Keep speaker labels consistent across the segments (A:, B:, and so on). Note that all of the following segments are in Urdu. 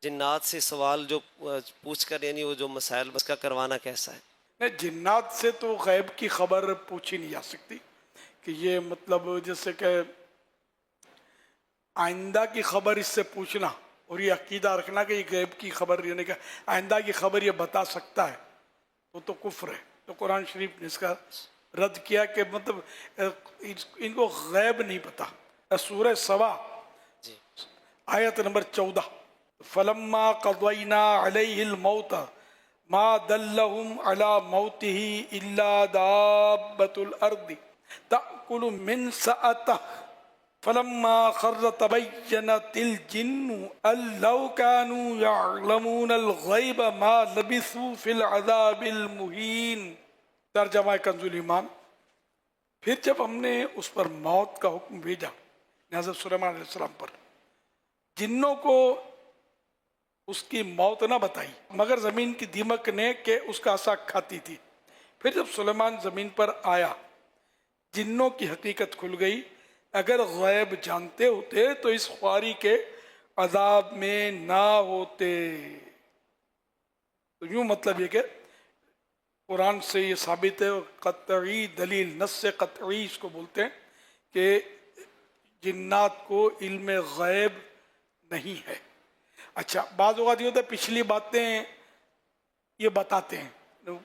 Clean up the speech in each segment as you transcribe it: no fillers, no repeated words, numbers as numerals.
A: جنات سے سوال جو پوچھ کر یعنی وہ جو مسائل اس کا کروانا کیسا ہے؟
B: نہیں، جنات سے تو غیب کی خبر پوچھی نہیں جا سکتی کہ یہ مطلب جیسے کہ آئندہ کی خبر اس سے پوچھنا اور یہ عقیدہ رکھنا کہ یہ غیب کی خبر یعنی کہ آئندہ کی خبر یہ بتا سکتا ہے، وہ تو کفر ہے۔ تو قرآن شریف نے اس کا رد کیا کہ مطلب ان کو غیب نہیں پتا۔ سورہ سبا
A: جی
B: آیت نمبر 14، فلما قضینا علیہ الموت ما دلہم علی موتہ الا دابۃ الارض تأکل من سأتہ فلما خر تبینت الجن ان لو كانوا يعلمون الغیب ما لبثوا فی العذاب المہین۔ ترجمہ کنز ایمان۔ پھر جب ہم نے اس پر موت کا حکم بھیجا حضرت سلیمان علیہ السلام پر، جنوں کو اس کی موت نہ بتائی مگر زمین کی دیمک نے کہ اس کا عصا کھاتی تھی۔ پھر جب سلیمان زمین پر آیا، جنوں کی حقیقت کھل گئی۔ اگر غیب جانتے ہوتے تو اس خواری کے عذاب میں نہ ہوتے۔ تو یوں مطلب یہ کہ قرآن سے یہ ثابت ہے، اور قطعی دلیل، نص قطعی اس کو بولتے ہیں کہ جنات کو علم غیب نہیں ہے۔ اچھا، بعض اوقات یہ ہوتا ہے پچھلی باتیں یہ بتاتے ہیں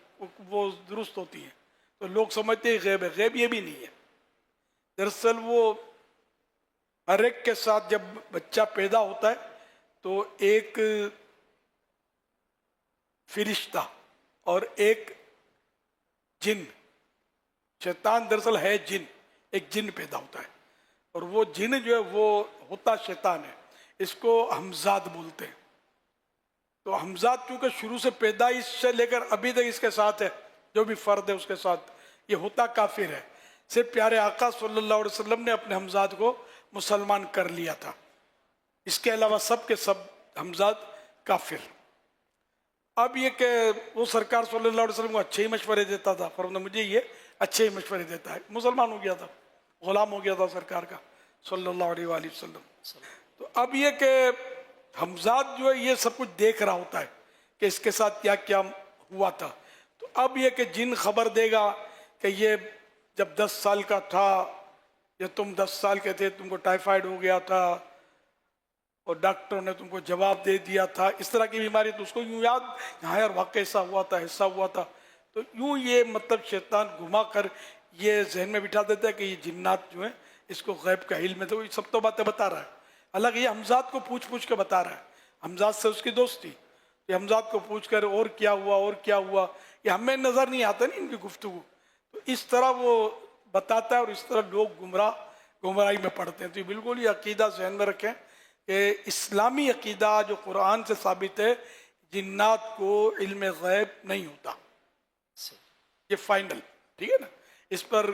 B: وہ درست ہوتی ہیں تو لوگ سمجھتے ہیں غیب ہے، غیب یہ بھی نہیں ہے۔ دراصل وہ ہر ایک کے ساتھ جب بچہ پیدا ہوتا ہے تو ایک فرشتہ اور ایک جن، شیطان دراصل ہے جن، ایک جن پیدا ہوتا ہے، اور وہ جن جو ہے وہ ہوتا شیطان ہے، اس کو ہمزاد بولتے ہیں۔ تو ہمزاد چونکہ شروع سے پیدائش سے لے کر ابھی تک اس کے ساتھ ہے، جو بھی فرد ہے اس کے ساتھ، یہ ہوتا کافر ہے۔ صرف پیارے آقا صلی اللہ علیہ وسلم نے اپنے ہمزاد کو مسلمان کر لیا تھا، اس کے علاوہ سب کے سب ہمزاد کافر۔ اب یہ کہ وہ سرکار صلی اللہ علیہ وسلم کو اچھے ہی مشورے دیتا تھا، فرمایا مجھے یہ اچھے ہی مشورے دیتا ہے، مسلمان ہو گیا تھا، غلام ہو گیا تھا سرکار کا صلی اللہ علیہ وآلہ وسلم۔ تو اب یہ کہ ہمزاد جو ہے یہ سب کچھ دیکھ رہا ہوتا ہے کہ اس کے ساتھ کیا کیا ہوا تھا۔ تو اب یہ کہ جن خبر دے گا کہ یہ جب 10 سال کا تھا یا تم 10 سال کے تھے تم کو ٹائیفائڈ ہو گیا تھا اور ڈاکٹروں نے تم کو جواب دے دیا تھا، اس طرح کی بیماری، تو اس کو یوں یاد، ہاں یار واقع ایسا ہوا تھا ایسا ہوا تھا۔ تو یوں یہ مطلب شیطان گھما کر یہ ذہن میں بٹھا دیتا ہے کہ یہ جنات جو ہیں اس کو غیب کا علم ہے، تو یہ سب تو باتیں بتا رہا ہے، حالانکہ یہ حمزاد کو پوچھ پوچھ کے بتا رہا ہے، حمزاد سے اس کی دوستی، یہ حمزاد کو پوچھ کر اور کیا ہوا اور کیا ہوا، یہ ہمیں نظر نہیں آتا نہیں ان کی گفتگو، تو اس طرح وہ بتاتا ہے اور اس طرح لوگ گمراہی میں پڑتے ہیں۔ تو یہ بالکل یہ عقیدہ ذہن میں رکھیں کہ اسلامی عقیدہ جو قرآن سے ثابت ہے، جنات کو علم غیب نہیں ہوتا، یہ فائنل، ٹھیک ہے نا۔ اس پر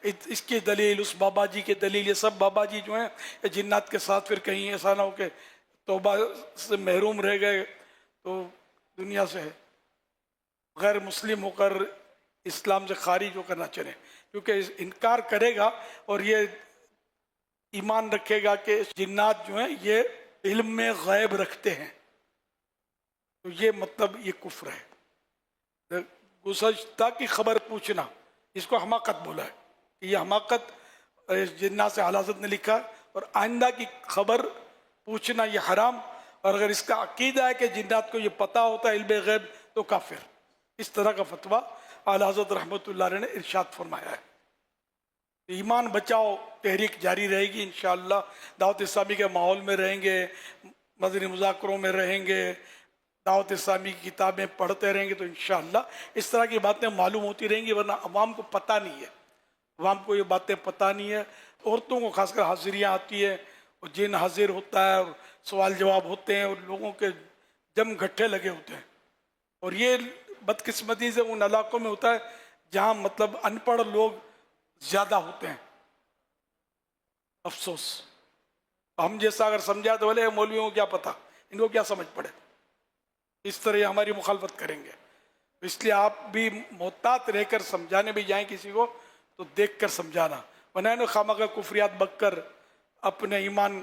B: اس کی دلیل، اس بابا جی کی دلیل، یہ سب بابا جی جو ہیں جنات کے ساتھ پھر کہیں ایسا نہ ہو کہ توبہ سے محروم رہ گئے تو دنیا سے غیر مسلم ہو کر اسلام سے خارج ہو کر نہ چلیں، کیونکہ انکار کرے گا اور یہ ایمان رکھے گا کہ جنات جو ہیں یہ علم میں غیب رکھتے ہیں، تو یہ مطلب یہ کفر ہے۔ گزشتہ کی خبر پوچھنا، اس کو حماقت بولا ہے کہ یہ حماقت جنات سے اعلیٰ حضرت نے لکھا ہے، اور آئندہ کی خبر پوچھنا یہ حرام، اور اگر اس کا عقیدہ ہے کہ جنات کو یہ پتہ ہوتا ہے علم غیب تو کافر۔ اس طرح کا فتویٰ اعلیٰ حضرت رحمۃ اللہ علیہ نے ارشاد فرمایا ہے۔ ایمان بچاؤ تحریک جاری رہے گی انشاءاللہ، دعوت اسلامی کے ماحول میں رہیں گے، مدنی مذاکروں میں رہیں گے، دعوت اسلامی کی کتابیں پڑھتے رہیں گے تو انشاءاللہ اس طرح کی باتیں معلوم ہوتی رہیں گی، ورنہ عوام کو پتہ نہیں ہے، عوام کو یہ باتیں پتہ نہیں ہے۔ عورتوں کو خاص کر حاضریاں آتی ہے اور جن حاضر ہوتا ہے اور سوال جواب ہوتے ہیں اور لوگوں کے جم گھٹے لگے ہوتے ہیں، اور یہ بدقسمتی سے ان علاقوں میں ہوتا ہے جہاں مطلب ان پڑھ لوگ زیادہ ہوتے ہیں، افسوس۔ ہم جیسا اگر سمجھا تو بولے مولویوں کو کیا پتہ، ان کو کیا سمجھ پڑے، اس طرح ہماری مخالفت کریں گے۔ اس لیے آپ بھی محتاط رہ کر سمجھانے بھی جائیں کسی کو تو دیکھ کر سمجھانا، ورنہ خامہ کا کفریات بک کر اپنے ایمان